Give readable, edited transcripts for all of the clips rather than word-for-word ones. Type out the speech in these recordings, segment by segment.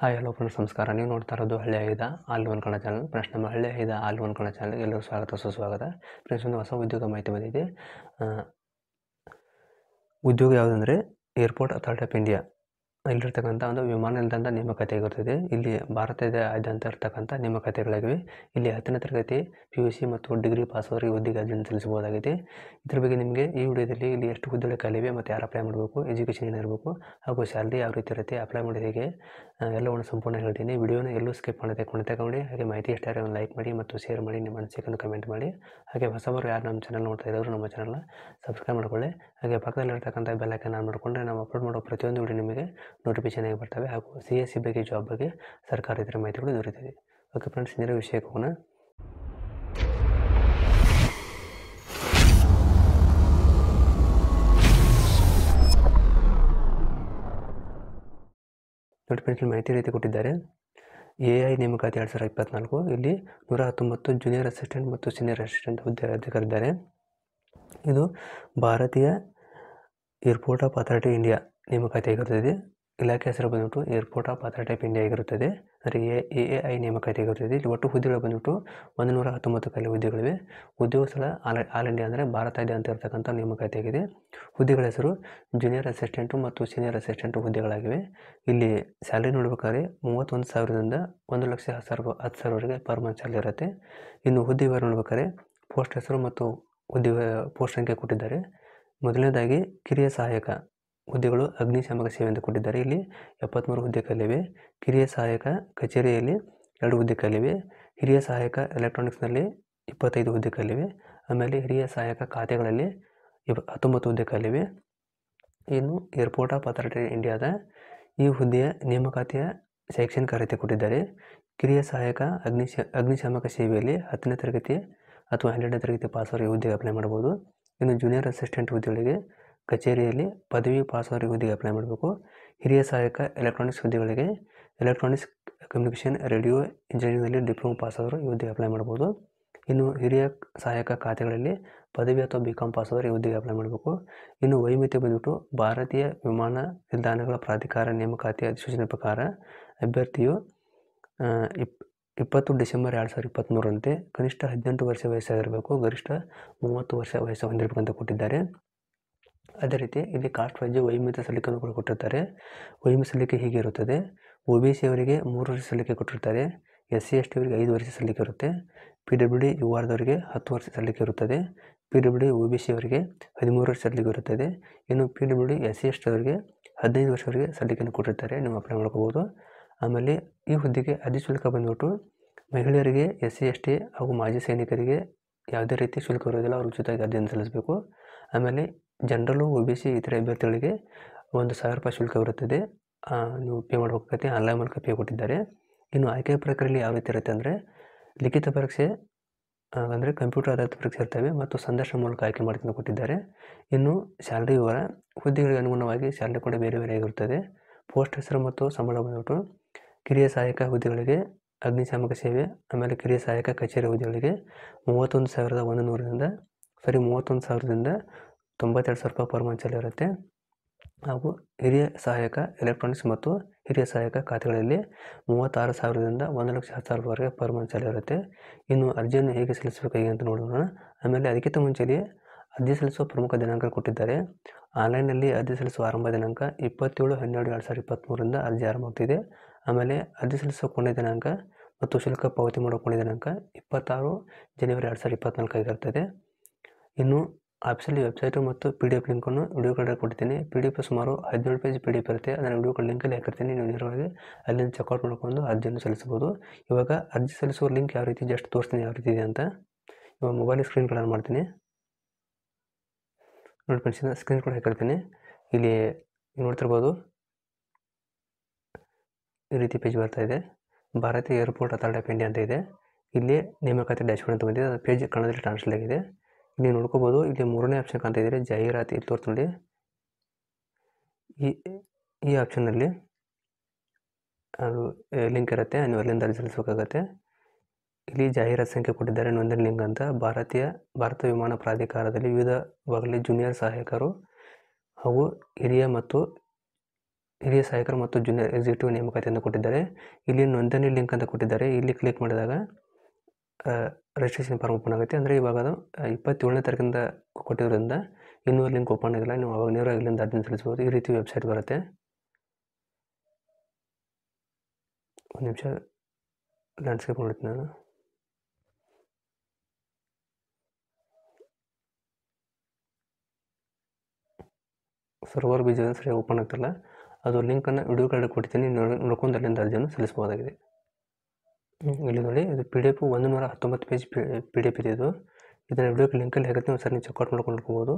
Hi hello friends ನಮಸ್ಕಾರ. ನೀವು ನೋಡ್ತಾ ಇರೋದು ಹಳ್ಳಿ ಐದ all one Kannada channel. Friends, ನಮ್ಮ ಹಳ್ಳಿ ಐದ ಆಲ್ ಒನ್ ಕನ್ನಡ ಚಾನಲ್ಗೆ ಎಲ್ಲರೂ ಸ್ವಾಗತ ಸುಸ್ವಾಗತ. ಫ್ರೆಂಡ್ಸ್, ಒಂದು ಹೊಸ ಉದ್ಯೋಗ ಮಾಹಿತಿ ಬಂದಿದೆ. ಉದ್ಯೋಗ ಯಾವುದಂದರೆ ಏರ್ಪೋರ್ಟ್ ಅಥಾರಿಟಿ ಆಫ್ ಇಂಡಿಯಾ ಇಲ್ಲಿರ್ತಕ್ಕಂಥ ಒಂದು ವಿಮಾನ ನಿಲ್ದಾಣದ ನೇಮಕಾತಿ ಆಗಿರುತ್ತದೆ. ಇಲ್ಲಿ ಭಾರತದಾದ್ಯಂತ ಇರ್ತಕ್ಕಂಥ ನೇಮಕಾತಿಗಳಾಗಿವೆ. ಇಲ್ಲಿ 10ನೇ ತರಗತಿ PUC ಮತ್ತು ಡಿಗ್ರಿ ಪಾಸ್ ಅವರಿಗೆ ಹುದ್ದೆಗೆ ಅರ್ಜಿಯನ್ನು ಸಲ್ಲಿಸಬಹುದಾಗಿದೆ. ಇದ್ರ ಬಗ್ಗೆ ನಿಮಗೆ ಈ ವಿಡಿಯೋದಲ್ಲಿ ಇಲ್ಲಿ ಎಷ್ಟು ಹುದ್ದೆಗಳು ಖಾಲಿವೆ ಮತ್ತು ಯಾರು ಅಪ್ಲೈ ಮಾಡಬೇಕು, ಎಜುಕೇಷನ್ ಏನಿರಬೇಕು ಹಾಗೂ ಸ್ಯಾಲ್ರಿ ಯಾವ ರೀತಿ ಇರುತ್ತೆ, ಅಪ್ಲೈ ಮಾಡೋದು ಹೇಗೆ ಎಲ್ಲವನ್ನು ಸಂಪೂರ್ಣ ಹೇಳ್ತೀನಿ. ವಿಡಿಯೋನ ಎಲ್ಲೂ ಸ್ಕಿಪ್ ಮಾಡದೆ ಕೊನೆತಗೊಂಡು ಹಾಗೆ ಮಾಹಿತಿ ಇಷ್ಟ ಆದರೆ ಒಂದು ಲೈಕ್ ಮಾಡಿ ಮತ್ತು ಶೇರ್ ಮಾಡಿ, ನಿಮ್ಮ ಅನಿಸಿಕೆಯನ್ನು ಕಮೆಂಟ್ ಮಾಡಿ. ಹಾಗೆ ಹೊಸಬರು ಯಾರು ನಮ್ಮ ಚಾನಲ್ ನೋಡ್ತಾ ಇರೋರು ನಮ್ಮ ಚಾನಲ್ನ ಸಬ್ಸ್ಕ್ರೈಬ್ ಮಾಡ್ಕೊಳ್ಳಿ. ಹಾಗೆ ಪಕ್ಕದಲ್ಲಿರ್ತಕ್ಕಂಥ ಬೆಲ್ ಐಕಾನ್ ಆನ್ ಮಾಡಿಕೊಂಡ್ರೆ ನಾವು ಅಪ್ಲೋಡ್ ಮಾಡೋ ಪ್ರತಿಯೊಂದು ವಿಡಿಯೋ ನಿಮಗೆ ನೋಟಿಫಿಕೇಶನ್ ಆಗಿ ಬರ್ತವೆ. ಹಾಗೂ CSC ಬಗ್ಗೆ, ಜಾಬ್ ಬಗ್ಗೆ, ಸರ್ಕಾರಿ ಇತರ ಮಾಹಿತಿಗಳು ದೊರೆಯುತ್ತದೆ. ಓಕೆ ಫ್ರೆಂಡ್ಸ್, ನೇರ ವಿಷಯಕ್ಕೆ ಹೋಗೋಣ. ನೋಟಿಫಿಕೇಶನ್ ಮಾಹಿತಿ ರೀತಿ ಕೊಟ್ಟಿದ್ದಾರೆ. AI ನೇಮಕಾತಿ 2024. ಇಲ್ಲಿ 119 ಜೂನಿಯರ್ ಅಸಿಸ್ಟೆಂಟ್ ಮತ್ತು ಸೀನಿಯರ್ ಅಸಿಸ್ಟೆಂಟ್ ಹುದ್ದೆ ಅಧಿಕಾರಿದ್ದಾರೆ. ಇದು ಭಾರತೀಯ ಏರ್ಪೋರ್ಟ್ ಆಫ್ ಅಥಾರಿಟಿ ಇಂಡಿಯಾ ನೇಮಕಾತಿ ಆಗಿರುತ್ತದೆ. ಇಲಾಖೆ ಹೆಸರು ಬಂದ್ಬಿಟ್ಟು airport of authority of India ಆಗಿರುತ್ತದೆ. ಅಂದರೆ AAI ನೇಮಕಾತಿ ಆಗಿರುತ್ತದೆ. ಇಲ್ಲಿ ಒಟ್ಟು ಹುದ್ದೆಗಳು ಬಂದ್ಬಿಟ್ಟು 119 ಖಾಲಿ ಹುದ್ದೆಗಳಿವೆ. ಉದ್ಯೋಗ ಸ್ಥಳ ಆಲ್ ಇಂಡಿಯಾ ಅಂದರೆ ಭಾರತಾದ್ಯಂತ ಇರತಕ್ಕಂಥ ನೇಮಕಾತಿ ಆಗಿದೆ. ಹುದ್ದೆಗಳ ಹೆಸರು ಜೂನಿಯರ್ ಅಸಿಸ್ಟೆಂಟು ಮತ್ತು ಸೀನಿಯರ್ ಅಸಿಸ್ಟೆಂಟು ಹುದ್ದೆಗಳಾಗಿವೆ. ಇಲ್ಲಿ ಸ್ಯಾಲ್ರಿ ನೋಡ್ಬೇಕಾದ್ರೆ 31,000ದಿಂದ 1,10,000ವರೆಗೆ ಪರ್ ಮಂತ್ ಸ್ಯಾಲ್ರಿ ಇರುತ್ತೆ. ಇನ್ನು ಹುದ್ದೆ ವಿವರ ನೋಡ್ಬೇಕಾದ್ರೆ ಪೋಸ್ಟ್ ಹೆಸರು ಮತ್ತು ಹುದ್ದೆ ಪೋಸ್ಟ್ ಸಂಖ್ಯೆ ಕೊಟ್ಟಿದ್ದಾರೆ. ಮೊದಲನೇದಾಗಿ ಕಿರಿಯ ಸಹಾಯಕ ಹುದ್ದೆಗಳು ಅಗ್ನಿಶಾಮಕ ಸೇವೆ ಅಂತ ಕೊಟ್ಟಿದ್ದಾರೆ. ಇಲ್ಲಿ 73 ಹುದ್ದೆ ಖಾಲಿವೆ. ಕಿರಿಯ ಸಹಾಯಕ ಕಚೇರಿಯಲ್ಲಿ 2 ಹುದ್ದೆ ಖಾಲಿವೆ. ಹಿರಿಯ ಸಹಾಯಕ ಎಲೆಕ್ಟ್ರಾನಿಕ್ಸ್ನಲ್ಲಿ 25 ಹುದ್ದೆ ಖಾಲಿವೆ. ಆಮೇಲೆ ಹಿರಿಯ ಸಹಾಯಕ ಖಾತೆಗಳಲ್ಲಿ 19 ಹುದ್ದೆ ಖಾಲಿವೆ. ಇನ್ನು ಏರ್ಪೋರ್ಟ್ ಆಫ್ ಅಥಾರಿಟಿ ಇಂಡಿಯಾದ ಈ ಹುದ್ದೆಯ ನೇಮಕಾತಿಯ ಶೈಕ್ಷಣಿಕ ಅರ್ಹತೆ ಕೊಟ್ಟಿದ್ದಾರೆ. ಕಿರಿಯ ಸಹಾಯಕ ಅಗ್ನಿಶಾಮಕ ಸೇವೆಯಲ್ಲಿ 10ನೇ ತರಗತಿ ಅಥವಾ 12ನೇ ತರಗತಿ ಪಾಸ್ ಅವರಿಗೆ ಹುದ್ದೆಗೆ ಅಪ್ಲೈ ಮಾಡಬಹುದು. ಇನ್ನು ಜೂನಿಯರ್ ಅಸಿಸ್ಟೆಂಟ್ ಹುದ್ದೆಗಳಿಗೆ ಕಚೇರಿಯಲ್ಲಿ ಪದವಿ ಪಾಸ್ ಅವರಿಗೆ ಹುದ್ದೆಗೆ ಅಪ್ಲೈ ಮಾಡಬೇಕು. ಹಿರಿಯ ಸಹಾಯಕ ಎಲೆಕ್ಟ್ರಾನಿಕ್ಸ್ ಹುದ್ದೆಗಳಿಗೆ ಎಲೆಕ್ಟ್ರಾನಿಕ್ಸ್ ಕಮ್ಯುನಿಕೇಷನ್ ರೇಡಿಯೋ ಇಂಜಿನಿಯರಿಂಗ್ನಲ್ಲಿ ಡಿಪ್ಲೊಮಾ ಪಾಸ್ ಅವರು ಈ ಹುದ್ದೆಗೆ ಅಪ್ಲೈ ಮಾಡಬಹುದು. ಇನ್ನು ಹಿರಿಯ ಸಹಾಯಕ ಖಾತೆಗಳಲ್ಲಿ ಪದವಿ ಅಥವಾ BCom ಪಾಸ್ ಅವರು ಈ ಹುದ್ದೆಗೆ ಅಪ್ಲೈ ಮಾಡಬೇಕು. ಇನ್ನು ವಯೋಮಿತಿ ಬಂದ್ಬಿಟ್ಟು ಭಾರತೀಯ ವಿಮಾನ ನಿಲ್ದಾಣಗಳ ಪ್ರಾಧಿಕಾರ ನೇಮಕಾತಿ ಅಧಿಸೂಚನೆ ಪ್ರಕಾರ ಅಭ್ಯರ್ಥಿಯು 20 ಡಿಸೆಂಬರ್ 2023ರಂತೆ ಕನಿಷ್ಠ 18 ವರ್ಷ ವಯಸ್ಸಾಗಿರಬೇಕು, ಗರಿಷ್ಠ 30 ವರ್ಷ ವಯಸ್ಸು ಹೊಂದಿರಬೇಕಂತ ಕೊಟ್ಟಿದ್ದಾರೆ. ಅದೇ ರೀತಿ ಇಲ್ಲಿ ಕಾಸ್ಟ್ ವೈಸ್ ವಯೋಮಿತಿ ಸಲ್ಲಿಕೆಯನ್ನು ಕೂಡ ಕೊಟ್ಟಿರ್ತಾರೆ. ವಯೋಮಿತಿ ಸಲ್ಲಿಕೆ ಹೀಗೆ ಇರುತ್ತದೆ. OBC ಅವರಿಗೆ 3 ವರ್ಷ ಸಲ್ಲಿಕೆ ಕೊಟ್ಟಿರ್ತಾರೆ. SC ST ಅವರಿಗೆ 5 ವರ್ಷ ಸಲ್ಲಿಕೆ ಇರುತ್ತೆ. PWD URದವರಿಗೆ 10 ವರ್ಷ ಸಲ್ಲಿಕೆ ಇರುತ್ತದೆ. PWD OBC ಅವರಿಗೆ 13 ವರ್ಷ ಸಲ್ಲಿಕೆ ಇರುತ್ತದೆ. ಇನ್ನು PWD SC ST ಅವರಿಗೆ 15 ವರ್ಷವರೆಗೆ ಸಲ್ಲಿಕೆಯನ್ನು ಕೊಟ್ಟಿರ್ತಾರೆ. ನೀವು ಅಪ್ಲೈ ಮಾಡ್ಕೋಬೋದು. ಆಮೇಲೆ ಈ ಹುದ್ದೆಗೆ ಅರ್ಜಿ ಶುಲ್ಕ ಬಂದ್ಬಿಟ್ಟು ಮಹಿಳೆಯರಿಗೆ, SC ST ಹಾಗೂ ಮಾಜಿ ಸೈನಿಕರಿಗೆ ಯಾವುದೇ ರೀತಿ ಶುಲ್ಕ ಇರೋದಿಲ್ಲ. ಅವರು ಉಚಿತವಾಗಿ ಅರ್ಜಿಯನ್ನು ಸಲ್ಲಿಸಬೇಕು. ಆಮೇಲೆ ಜನರಲ್ಲು OBC ಇತರೆ ಅಭ್ಯರ್ಥಿಗಳಿಗೆ 1,000 ರೂಪಾಯಿ ಶುಲ್ಕ ಇರುತ್ತದೆ. ನೀವು ಪೇ ಮಾಡಬೇಕಾಗುತ್ತೆ. ಆನ್ಲೈನ್ ಮೂಲಕ ಪೇ ಕೊಟ್ಟಿದ್ದಾರೆ. ಇನ್ನು ಆಯ್ಕೆ ಪ್ರಕ್ರಿಯೆಯಲ್ಲಿ ಯಾವ ರೀತಿ ಇರುತ್ತೆ ಅಂದರೆ ಲಿಖಿತ ಪರೀಕ್ಷೆ ಅಂದರೆ ಕಂಪ್ಯೂಟರ್ ಆಧಾರಿತ ಪರೀಕ್ಷೆ ಇರ್ತವೆ ಮತ್ತು ಸಂದರ್ಶನ ಮೂಲಕ ಆಯ್ಕೆ ಮಾಡ್ಕೊಂಡು ಕೊಟ್ಟಿದ್ದಾರೆ. ಇನ್ನು ಸ್ಯಾಲ್ರಿ ವಿವರ ಹುದ್ದೆಗಳಿಗೆ ಅನುಗುಣವಾಗಿ ಸ್ಯಾಲ್ರಿ ಕೂಡ ಬೇರೆ ಬೇರೆ ಆಗಿರುತ್ತದೆ. ಪೋಸ್ಟ್ ಹೆಸರು ಮತ್ತು ಸಂಬಳ ಬಂದ್ಬಿಟ್ಟು ಕಿರಿಯ ಸಹಾಯಕ ಹುದ್ದೆಗಳಿಗೆ ಅಗ್ನಿಶಾಮಕ ಸೇವೆ, ಆಮೇಲೆ ಕಿರಿಯ ಸಹಾಯಕ ಕಚೇರಿ ಹುದ್ದೆಗಳಿಗೆ 31,100ರಿಂದ 92,000 ರೂಪಾಯಿ ಪರ್ ಮಂತ್ ಸ್ಯಾಲರಿ ಇರುತ್ತೆ. ಹಾಗೂ ಹಿರಿಯ ಸಹಾಯಕ ಎಲೆಕ್ಟ್ರಾನಿಕ್ಸ್ ಮತ್ತು ಹಿರಿಯ ಸಹಾಯಕ ಖಾತೆಗಳಲ್ಲಿ 36,000ರಿಂದ 1,10,000ವರೆಗೆ ಪರ್ ಮಂತ್ ಸ್ಯಾಲರಿ ಇರುತ್ತೆ. ಇನ್ನು ಅರ್ಜಿಯನ್ನು ಹೇಗೆ ಸಲ್ಲಿಸಬೇಕಾಗಿ ಅಂತ ನೋಡೋಣ. ಆಮೇಲೆ ಅದಕ್ಕಿಂತ ಮುಂಚೆಯೇ ಅರ್ಜಿ ಸಲ್ಲಿಸುವ ಪ್ರಮುಖ ದಿನಾಂಕ ಕೊಟ್ಟಿದ್ದಾರೆ. ಆನ್ಲೈನ್ನಲ್ಲಿ ಅರ್ಜಿ ಸಲ್ಲಿಸುವ ಆರಂಭ ದಿನಾಂಕ 27/12/2023ರಿಂದ ಅರ್ಜಿ ಆರಂಭ ಆಗ್ತಿದೆ. ಆಮೇಲೆ ಅರ್ಜಿ ಸಲ್ಲಿಸುವ ಕೊನೆಯ ದಿನಾಂಕ ಮತ್ತು ಶುಲ್ಕ ಪಾವತಿ ಮಾಡುವ ಕೊನೆಯ ದಿನಾಂಕ 26 ಜನವರಿ 2024 ಆಗಿರ್ತದೆ. ಇನ್ನು ಆಫೀಸಲ್ಲಿ ವೆಬ್ಸೈಟು ಮತ್ತು PDF ಲಿಂಕನ್ನು ವಿಡಿಯೋ ಕಾರ್ಡ್ ಕೊಡ್ತೀನಿ. PDF ಸುಮಾರು 17 ಪೇಜ್ PDF ಇರುತ್ತೆ. ಅದನ್ನು ವಿಡಿಯೋ ಕಾರ್ಡ್ ಲಿಂಕಲ್ಲಿ ಹಾಕಿರ್ತೀನಿ. ನೀವು ನೇರವಾಗಿ ಅಲ್ಲಿಂದ ಚೆಕ್ಔಟ್ ಮಾಡ್ಕೊಂಡು ಅರ್ಜಿಯನ್ನು ಸಲ್ಲಿಸಬಹುದು. ಇವಾಗ ಅರ್ಜಿ ಸಲ್ಲಿಸುವ ಲಿಂಕ್ ಯಾವ ರೀತಿ ಜಸ್ಟ್ ತೋರಿಸ್ತೀನಿ ಯಾವ ರೀತಿ ಇದೆ ಅಂತ. ಇವಾಗ ಮೊಬೈಲ್ ಸ್ಕ್ರೀನ್ ಕೂಡ ಮಾಡ್ತೀನಿ. ನೋಡಿ ಫ್ರೆಂಡ್ಸ್, ಸ್ಕ್ರೀನ್ ಕೂಡ ಹಾಕಿರ್ತೀನಿ. ಇಲ್ಲಿ ನೋಡ್ತಿರ್ಬೋದು ಈ ರೀತಿ ಪೇಜ್ ಬರ್ತಾ ಇದೆ. ಭಾರತೀಯ ಏರ್ಪೋರ್ಟ್ ಅಥಾರಿಟಿ ಆಫ್ ಇಂಡಿಯಾ ಅಂತ ಇದೆ. ಇಲ್ಲಿ ನೇಮಕಾತಿ ಡ್ಯಾಶ್ಬೋರ್ಡ್ ಅಂತ ಬಂದಿದೆ. ಅದು ಪೇಜ್ ಕನ್ನಡದಲ್ಲಿ ಟ್ರಾನ್ಸ್ಲೇಟ್ ಆಗಿದೆ. ಇಲ್ಲಿ ನೋಡ್ಕೋಬೋದು. ಇಲ್ಲಿ 3ನೇ ಆಪ್ಷನ್ ಕಾಣ್ತಾ ಇದ್ದೀರಿ, ಜಾಹೀರಾತು. ಇಲ್ಲಿ ತೋರಿಸಿ ನೋಡಿ. ಈ ಆಪ್ಷನ್ನಲ್ಲಿ ಅದು ಲಿಂಕ್ ಇರುತ್ತೆ. ನೀವು ಅಲ್ಲಿಂದ ಅರ್ಜಿ ಸಲ್ಲಿಸಬೇಕಾಗತ್ತೆ. ಇಲ್ಲಿ ಜಾಹೀರಾತು ಸಂಖ್ಯೆ ಕೊಟ್ಟಿದ್ದಾರೆ, ನೋಂದಣಿ ಲಿಂಕ್ ಅಂತ. ಭಾರತ ವಿಮಾನ ಪ್ರಾಧಿಕಾರದಲ್ಲಿ ವಿವಿಧ ವಿಭಾಗದಲ್ಲಿ ಜೂನಿಯರ್ ಸಹಾಯಕರು ಹಾಗೂ ಹಿರಿಯ ಮತ್ತು ಹಿರಿಯ ಸಹಾಯಕರು ಮತ್ತು ಜೂನಿಯರ್ ಎಕ್ಸಿಕ್ಯೂಟಿವ್ ನೇಮಕಾತಿಯನ್ನು ಕೊಟ್ಟಿದ್ದಾರೆ. ಇಲ್ಲಿ ನೋಂದಣಿ ಲಿಂಕ್ ಅಂತ ಕೊಟ್ಟಿದ್ದಾರೆ. ಇಲ್ಲಿ ಕ್ಲಿಕ್ ಮಾಡಿದಾಗ ರಿಜಿಸ್ಟ್ರೇಷನ್ ಫಾರ್ಮ್ ಓಪನ್ ಆಗುತ್ತೆ. ಅಂದರೆ ಇವಾಗ ಅದು 27ನೇ ತಾರೀಕಿಂದ ಕೊಟ್ಟಿರೋದ್ರಿಂದ ಇನ್ನೂ ಲಿಂಕ್ ಓಪನ್ ಆಗಿಲ್ಲ. ನೀವು ಅವಾಗ ನೇರವಾಗಿ ಇಲ್ಲಿಂದ ಅರ್ಜಿ ಸಲ್ಲಿಸ್ಬೋದು. ಈ ರೀತಿ ವೆಬ್ಸೈಟ್ ಬರುತ್ತೆ. ಒಂದು ನಿಮಿಷ ಲ್ಯಾಂಡ್ಸ್ಕೇಪ್ ನೋಡ್ತೀನಿ ನಾನು. ಸರ್ವರ್ ಬೀಜ ಸರಿ ಓಪನ್ ಆಗ್ತಿಲ್ಲ. ಅದು ಲಿಂಕನ್ನು ವಿಡಿಯೋ ಕಾರ್ಡ್ ಕೊಡ್ತೀನಿ, ನೋಡ್ಕೊಂಡು ಅಲ್ಲಿಂದ ಅರ್ಜಿಯನ್ನು ಸಲ್ಲಿಸ್ಬೋದಾಗಿದೆ. ಇಲ್ಲಿ ನೋಡಿ, ಇದು PDF 119 ಪೇಜ್ PDF ಇದೆ. ಇದನ್ನು ವಿಡಿಯೋ ಲಿಂಕಲ್ಲಿ ಹೇಗುತ್ತೆ, ಒಂದು ಸರಿ ನೀವು ಚೆಕ್ಔಟ್ ಮಾಡ್ಕೊಂಡು ನೋಡ್ಕೋಬೋದು.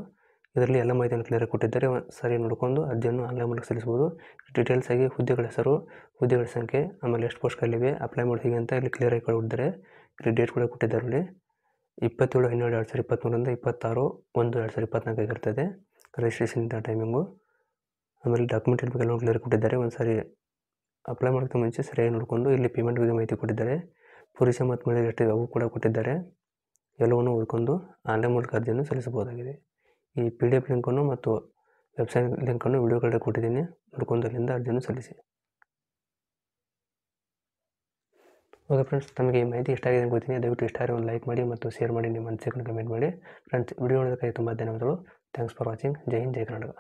ಇದರಲ್ಲಿ ಎಲ್ಲ ಮಾಹಿತಿಯನ್ನು ಕ್ಲಿಯರಾಗಿ ಕೊಟ್ಟಿದ್ದಾರೆ. ಒಂದು ಸರಿ ನೋಡ್ಕೊಂಡು ಅರ್ಜಿಯನ್ನು ಆನ್ಲೈನ್ ಮೂಲಕ ಸಲ್ಲಿಸ್ಬೋದು. ಡೀಟೇಲ್ಸ್ ಆಗಿ ಹುದ್ದೆಗಳ ಹೆಸರು, ಹುದ್ದೆಗಳ ಸಂಖ್ಯೆ, ಆಮೇಲೆ ಎಷ್ಟು ಪೋಸ್ಟ್ಗಳಿವೆ, ಅಪ್ಲೈ ಮಾಡೋದು ಹೇಗೆ ಅಂತ ಇಲ್ಲಿ ಕ್ಲಿಯರಾಗಿ ಕೊಟ್ಟಿದ್ದಾರೆ. ಇಲ್ಲಿ ಡೇಟ್ ಕೂಡ ಕೊಟ್ಟಿದ್ದಾರೆ. ಇಲ್ಲಿ 27/12/2023 26/1/2024 ಆಗಿರ್ತದೆ ರಿಜಿಸ್ಟ್ರೇಷನ್ ಟೈಮಿಂಗು. ಆಮೇಲೆ ಡಾಕ್ಯುಮೆಂಟ್ ಇರಬೇಕೆಲ್ಲ ಕ್ಲಿಯರ್ ಕೊಟ್ಟಿದ್ದಾರೆ. ಒಂದು ಸಾರಿ ಅಪ್ಲೈ ಮಾಡೋಕ್ಕೆ ಮುಂಚೆ ಸರಿಯಾಗಿ ನೋಡಿಕೊಂಡು ಇಲ್ಲಿ ಪೇಮೆಂಟ್ ಬಗ್ಗೆ ಮಾಹಿತಿ ಕೊಟ್ಟಿದ್ದಾರೆ. ಪುರುಷ ಮತ್ತು ಮಹಿಳೆಯರು ಎಷ್ಟು ಅವು ಕೂಡ ಕೊಟ್ಟಿದ್ದಾರೆ. ಎಲ್ಲವನ್ನು ಓದ್ಕೊಂಡು ಆನ್ಲೈನ್ ಮೂಲಕ ಅರ್ಜಿಯನ್ನು ಸಲ್ಲಿಸಬಹುದಾಗಿದೆ. ಈ PDF ಲಿಂಕನ್ನು ಮತ್ತು ವೆಬ್ಸೈಟ್ ಲಿಂಕನ್ನು ವಿಡಿಯೋ ಕಾರ್ಡ್ ಕೊಟ್ಟಿದ್ದೀನಿ, ನೋಡ್ಕೊಂಡು ಅಲ್ಲಿಂದ ಅರ್ಜಿಯನ್ನು ಸಲ್ಲಿಸಿ. ಓಕೆ ಫ್ರೆಂಡ್ಸ್, ತಮಗೆ ಈ ಮಾಹಿತಿ ಇಷ್ಟ ಆಗಿದೆ ಗೊತ್ತೀನಿ. ದಯವಿಟ್ಟು ಇಷ್ಟ ಆದರೆ ಒಂದು ಲೈಕ್ ಮಾಡಿ ಮತ್ತು ಶೇರ್ ಮಾಡಿ, ನಿಮ್ಮ ಅನಿಸಿಕೆಯನ್ನು ಕಮೆಂಟ್ ಮಾಡಿ. ಫ್ರೆಂಡ್ಸ್, ವಿಡಿಯೋ ನೋಡೋದಕ್ಕಾಗಿ ತುಂಬ ಧನ್ಯವಾದಗಳು. Thanks for watching. Jai Hind, Jai Karnataka.